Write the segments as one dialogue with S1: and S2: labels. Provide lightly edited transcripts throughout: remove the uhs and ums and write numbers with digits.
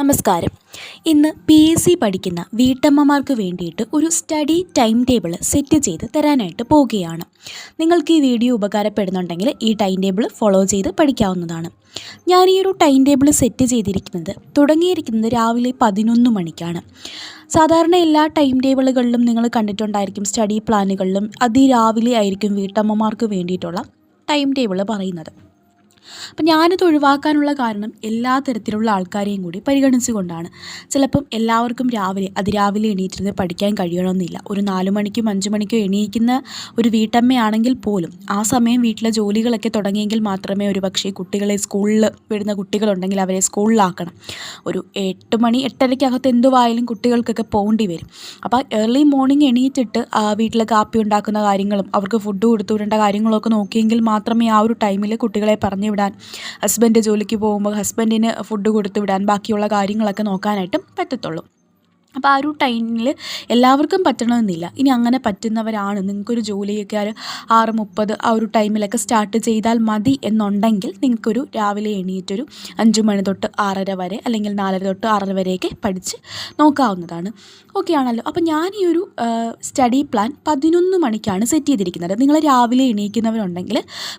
S1: നമസ്കാരം. ഇന്ന് PSC പഠിക്കുന്ന വീട്ടമ്മമാർക്ക് വേണ്ടിയിട്ട് ഒരു സ്റ്റഡി ടൈം ടേബിൾ സെറ്റ് ചെയ്ത് തരാനായിട്ട് പോവുകയാണ്. നിങ്ങൾക്ക് ഈ വീഡിയോ ഉപകാരപ്പെടുന്നുണ്ടെങ്കിൽ ഈ ടൈം ടേബിൾ ഫോളോ ചെയ്ത് പഠിക്കാവുന്നതാണ്. ഞാൻ ഈ ഒരു ടൈം ടേബിൾ സെറ്റ് ചെയ്തിരിക്കുന്നത് തുടങ്ങിയിരിക്കുന്നത് രാവിലെ 11 മണിക്കാണ്. സാധാരണ എല്ലാ ടൈം ടേബിളുകളിലും നിങ്ങൾ കണ്ടിട്ടുണ്ടായിരിക്കും, സ്റ്റഡി പ്ലാനുകളിലും അതിരാവിലെ ആയിരിക്കും വീട്ടമ്മമാർക്ക് വേണ്ടിയിട്ടുള്ള ടൈം ടേബിൾ പറയുന്നത്. അപ്പം ഞാനിത് ഒഴിവാക്കാനുള്ള കാരണം എല്ലാ തരത്തിലുള്ള ആൾക്കാരെയും കൂടി പരിഗണിച്ചുകൊണ്ടാണ്. ചിലപ്പം എല്ലാവർക്കും അതിരാവിലെ എണീറ്റിരുന്ന് പഠിക്കാൻ കഴിയണമെന്നില്ല. ഒരു 4 മണിക്കും 5 മണിക്കോ എണീക്കുന്ന ഒരു വീട്ടമ്മയാണെങ്കിൽ പോലും ആ സമയം വീട്ടിലെ ജോലികളൊക്കെ തുടങ്ങിയെങ്കിൽ മാത്രമേ ഒരു പക്ഷേ കുട്ടികളെ സ്കൂളിൽ വിടുന്ന കുട്ടികളുണ്ടെങ്കിൽ അവരെ സ്കൂളിലാക്കണം. ഒരു 8 മണി 8:30 എന്തുവായാലും കുട്ടികൾക്കൊക്കെ പോകേണ്ടി വരും. അപ്പോൾ ഏർലി മോർണിംഗ് എണീറ്റിട്ട് വീട്ടിലെ കാപ്പി ഉണ്ടാക്കുന്ന കാര്യങ്ങളും അവർക്ക് ഫുഡ് കൊടുത്തു വിടേണ്ട കാര്യങ്ങളൊക്കെ നോക്കിയെങ്കിൽ മാത്രമേ ആ ഒരു ടൈമിൽ കുട്ടികളെ പറഞ്ഞു വിടാൻ, ഹസ്ബൻഡ് ജോലിക്ക് പോകുമ്പോൾ ഹസ്ബൻഡിന് ഫുഡ് കൊടുത്തു വിടാൻ, ബാക്കിയുള്ള കാര്യങ്ങളൊക്കെ നോക്കാനായിട്ടും പറ്റത്തുള്ളൂ. അപ്പോൾ ആ ഒരു ടൈമിൽ എല്ലാവർക്കും പറ്റണമെന്നില്ല. ഇനി അങ്ങനെ പറ്റുന്നവരാണ്, നിങ്ങൾക്കൊരു ജോലിയൊക്കെ 6:30 ആ ഒരു ടൈമിലൊക്കെ സ്റ്റാർട്ട് ചെയ്താൽ മതി എന്നുണ്ടെങ്കിൽ നിങ്ങൾക്കൊരു രാവിലെ എണീറ്റൊരു 5 മണി തൊട്ട് 6:30 വരെ അല്ലെങ്കിൽ 4:30 തൊട്ട് 6:30 വരെയൊക്കെ പഠിച്ച് നോക്കാവുന്നതാണ്. ഓക്കെ ആണല്ലോ. അപ്പോൾ ഞാൻ ഈ ഒരു സ്റ്റഡി പ്ലാൻ 11 മണിക്കാണ് സെറ്റ് ചെയ്തിരിക്കുന്നത്. നിങ്ങൾ രാവിലെ എണീക്കുന്നവരുണ്ടെങ്കിൽ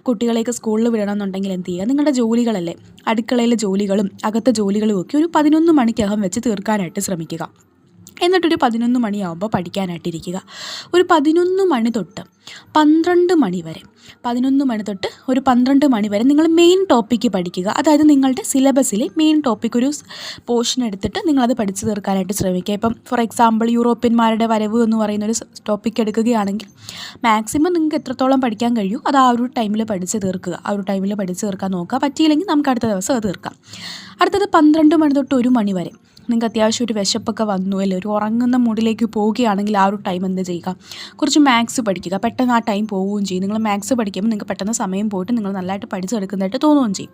S1: കുട്ടികളെയൊക്കെ സ്കൂളിൽ വിടണമെന്നുണ്ടെങ്കിൽ എന്ത് ചെയ്യുക, നിങ്ങളുടെ ജോലികളല്ലേ, അടുക്കളയിലെ ജോലികളും അകത്തെ ജോലികളും ഒക്കെ ഒരു 11 മണിക്കകം വെച്ച് തീർക്കാനായിട്ട് ശ്രമിക്കുക. എന്നിട്ടൊരു 11 മണിയാകുമ്പോൾ പഠിക്കാനായിട്ടിരിക്കുക. ഒരു 11 മണി തൊട്ട് 12 മണി വരെ, 11 മണി തൊട്ട് ഒരു 12 മണി വരെ നിങ്ങൾ മെയിൻ ടോപ്പിക്ക് പഠിക്കുക. അതായത് നിങ്ങളുടെ സിലബസിലെ മെയിൻ ടോപ്പിക് ഒരു പോർഷൻ എടുത്തിട്ട് നിങ്ങളത് പഠിച്ചു തീർക്കാനായിട്ട് ശ്രമിക്കുക. ഇപ്പം ഫോർ എക്സാമ്പിൾ യൂറോപ്യന്മാരുടെ വരവ് എന്ന് പറയുന്നൊരു ടോപ്പിക്ക് എടുക്കുകയാണെങ്കിൽ മാക്സിമം നിങ്ങൾക്ക് എത്രത്തോളം പഠിക്കാൻ കഴിയും അത് ആ ഒരു ടൈമിൽ പഠിച്ച് തീർക്കുക. ആ ഒരു ടൈമിൽ പഠിച്ച് തീർക്കാൻ നോക്കുക. പറ്റിയില്ലെങ്കിൽ നമുക്ക് അടുത്ത ദിവസം അത് തീർക്കാം. അടുത്തത് 12 മണി തൊട്ട് 1 മണി വരെ. നിങ്ങൾക്ക് അത്യാവശ്യം ഒരു വിശപ്പൊക്കെ വന്നു അല്ലേ, ഒരു ഉറങ്ങുന്ന മൂഡിലേക്ക് പോവുകയാണെങ്കിൽ ആ ഒരു ടൈം എന്ത് ചെയ്യുക, കുറച്ച് മാത്സ് പഠിക്കുക. പെട്ടെന്ന് ആ ടൈം പോവുകയും ചെയ്യും. നിങ്ങൾ മാത്സ് പഠിക്കുമ്പോൾ നിങ്ങൾക്ക് പെട്ടെന്ന് സമയം പോയിട്ട് നിങ്ങൾ നല്ലതായിട്ട് പഠിച്ചെടുക്കുന്നതായിട്ട് തോന്നുകയും ചെയ്യും.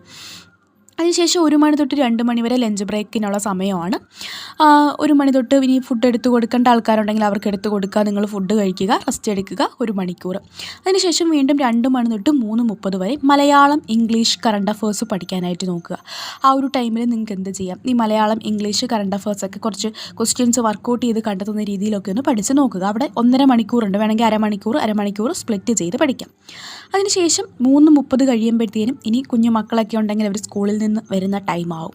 S1: അതിനുശേഷം 1 മണി തൊട്ട് 2 മണി വരെ ലഞ്ച് ബ്രേക്കിനുള്ള സമയമാണ്. 1 മണി തൊട്ട് ഇനി ഫുഡ് എടുത്ത് കൊടുക്കേണ്ട ആൾക്കാരുണ്ടെങ്കിൽ അവർക്ക് എടുത്ത് കൊടുക്കുക, നിങ്ങൾ ഫുഡ് കഴിക്കുക, റെസ്റ്റ് എടുക്കുക 1 മണിക്കൂർ. അതിനുശേഷം വീണ്ടും 2 മണി തൊട്ട് 3:30 വരെ മലയാളം, ഇംഗ്ലീഷ്, കറണ്ട് അഫേഴ്സ് പഠിക്കാനായിട്ട് നോക്കുക. ആ ഒരു ടൈമിൽ നിങ്ങൾക്ക് എന്ത് ചെയ്യാം, ഈ മലയാളം, ഇംഗ്ലീഷ്, കറണ്ട് അഫേഴ്സൊക്കെ കുറച്ച് ക്വസ്റ്റ്യൻസ് വർക്കൗട്ട് ചെയ്ത് കണ്ടെത്തുന്ന രീതിയിലൊക്കെ ഒന്ന് പഠിച്ച് നോക്കുക. അവിടെ 1.5 മണിക്കൂറുണ്ട്, വേണമെങ്കിൽ അരമണിക്കൂർ സ്പ്ലിറ്റ് ചെയ്ത് പഠിക്കാം. അതിനുശേഷം 3:30 കഴിയുമ്പോഴത്തേനും ഇനി കുഞ്ഞു മക്കളൊക്കെ ഉണ്ടെങ്കിൽ അവർ സ്കൂളിൽ നിന്ന് വരുന്ന ടൈമാവും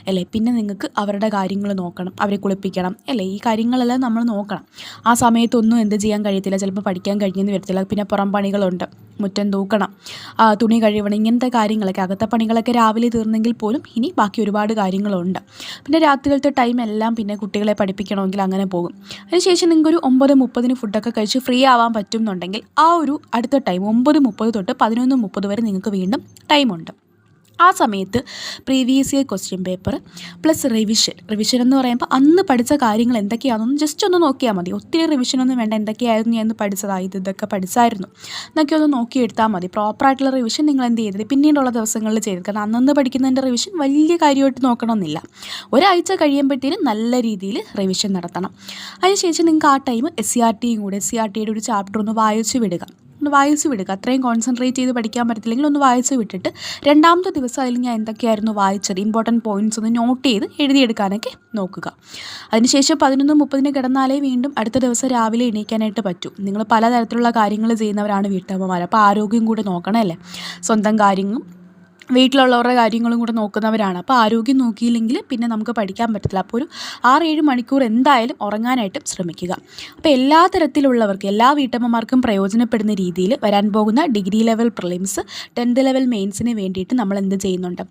S1: അല്ലേ. പിന്നെ നിങ്ങൾക്ക് അവരുടെ കാര്യങ്ങൾ നോക്കണം, അവരെ കുളിപ്പിക്കണം അല്ലേ, ഈ കാര്യങ്ങളെല്ലാം നമ്മൾ നോക്കണം. ആ സമയത്തൊന്നും എന്ത് ചെയ്യാൻ കഴിയത്തില്ല, ചിലപ്പോൾ പഠിക്കാൻ കഴിഞ്ഞെന്ന് വരത്തില്ല. പിന്നെ പുറം പണികളുണ്ട്, മുറ്റം തൂക്കണം, തുണി കഴുകണം, ഇങ്ങനത്തെ കാര്യങ്ങളൊക്കെ. അകത്തെ പണികളൊക്കെ രാവിലെ തീർന്നെങ്കിൽ പോലും ഇനി ബാക്കി ഒരുപാട് കാര്യങ്ങളുണ്ട്. പിന്നെ രാത്രിയിലത്തെ ടൈം എല്ലാം പിന്നെ കുട്ടികളെ പഠിപ്പിക്കണമെങ്കിൽ അങ്ങനെ പോകും. അതിനുശേഷം നിങ്ങൾക്കൊരു 9:30 ഫുഡൊക്കെ കഴിച്ച് ഫ്രീ ആവാൻ പറ്റുന്നുണ്ടെങ്കിൽ ആ ഒരു അടുത്ത ടൈം 9:30 തൊട്ട് 11:30 വരെ നിങ്ങൾക്ക് വീണ്ടും ടൈമുണ്ട്. ആ സമയത്ത് previous year question paper plus revision എന്ന് പറയുമ്പോൾ അന്ന് പഠിച്ച കാര്യങ്ങൾ എന്തൊക്കെയാണെന്ന് ജസ്റ്റ് ഒന്ന് നോക്കിയാൽ മതി. ഒത്തിരി റിവിഷനൊന്നും വേണ്ട. എന്തൊക്കെയായിരുന്നു ഞാൻ പഠിച്ചതായത്, ഇതൊക്കെ പഠിച്ചായിരുന്നു എന്നൊക്കെ ഒന്ന് നോക്കിയെടുത്താൽ മതി. പ്രോപ്പറായിട്ടുള്ള റിവിഷൻ നിങ്ങൾ എന്ത് ചെയ്തത് പിന്നീടുള്ള ദിവസങ്ങളിൽ ചെയ്ത്, കാരണം അന്നന്ന് പഠിക്കുന്നതിൻ്റെ റിവിഷൻ വലിയ കാര്യമായിട്ട് നോക്കണമെന്നില്ല. ഒരാഴ്ച കഴിയുമ്പോഴത്തേനും നല്ല രീതിയിൽ റിവിഷൻ നടത്തണം. അതിനുശേഷം നിങ്ങൾക്ക് ആ ടൈം SCRTയുടെ ഒരു ചാപ്റ്റർ ഒന്ന് വായിച്ചു വിടുക. അത്രയും കോൺസെൻട്രേറ്റ് ചെയ്ത് പഠിക്കാൻ പറ്റത്തില്ലെങ്കിൽ ഒന്ന് വായിച്ച് വിട്ടിട്ട് രണ്ടാമത്തെ ദിവസം അതിൽ ഞാൻ എന്തൊക്കെയായിരുന്നു വായിച്ചത്, ഇമ്പോർട്ടൻറ്റ് പോയിൻറ്റ്സ് ഒന്ന് നോട്ട് ചെയ്ത് എഴുതിയെടുക്കാനൊക്കെ നോക്കുക. അതിനുശേഷം 11:30 കിടന്നാലേ വീണ്ടും അടുത്ത ദിവസം രാവിലെ എണീക്കാനായിട്ട് പറ്റൂ. നിങ്ങൾ പലതരത്തിലുള്ള കാര്യങ്ങൾ ചെയ്യുന്നവരാണ് വീട്ടമ്മമാർ. അപ്പോൾ ആരോഗ്യം കൂടെ നോക്കണം അല്ലേ, സ്വന്തം കാര്യങ്ങളും വീട്ടിലുള്ളവരുടെ കാര്യങ്ങളും കൂടെ നോക്കുന്നവരാണ്. അപ്പോൾ ആരോഗ്യം നോക്കിയില്ലെങ്കിൽ പിന്നെ നമുക്ക് പഠിക്കാൻ പറ്റത്തില്ല. അപ്പോൾ ഒരു 6-7 മണിക്കൂർ എന്തായാലും ഉറങ്ങാനായിട്ടും ശ്രമിക്കുക. അപ്പോൾ എല്ലാ തരത്തിലുള്ളവർക്കും, എല്ലാ വീട്ടമ്മമാർക്കും പ്രയോജനപ്പെടുന്ന രീതിയിൽ വരാൻ പോകുന്ന degree level prelims, 10th level മെയിൻസിന് വേണ്ടിയിട്ട് നമ്മൾ എന്ത് ചെയ്യുന്നുണ്ട്,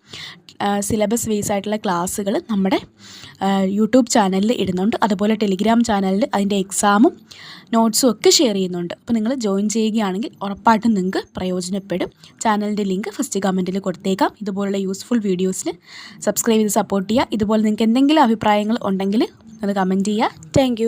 S1: സിലബസ് ബേസ് ആയിട്ടുള്ള ക്ലാസ്സുകൾ നമ്മുടെ യൂട്യൂബ് ചാനലിൽ ഇടുന്നുണ്ട്. അതുപോലെ ടെലിഗ്രാം ചാനലിൽ അതിൻ്റെ എക്സാമും നോട്ട്സും ഒക്കെ ഷെയർ ചെയ്യുന്നുണ്ട്. അപ്പോൾ നിങ്ങൾ ജോയിൻ ചെയ്യുകയാണെങ്കിൽ ഉറപ്പായിട്ടും നിങ്ങൾക്ക് പ്രയോജനപ്പെടും. ചാനലിൻ്റെ ലിങ്ക് ഫസ്റ്റ് കമൻറ്റിൽ കൊടുത്തേക്കാം. ഇതുപോലുള്ള യൂസ്ഫുൾ വീഡിയോസിന് സബ്സ്ക്രൈബ് ചെയ്ത് സപ്പോർട്ട് ചെയ്യുക. ഇതുപോലെ നിങ്ങൾക്ക് എന്തെങ്കിലും അഭിപ്രായങ്ങൾ ഉണ്ടെങ്കിൽ അത് കമൻറ്റ് ചെയ്യുക. താങ്ക്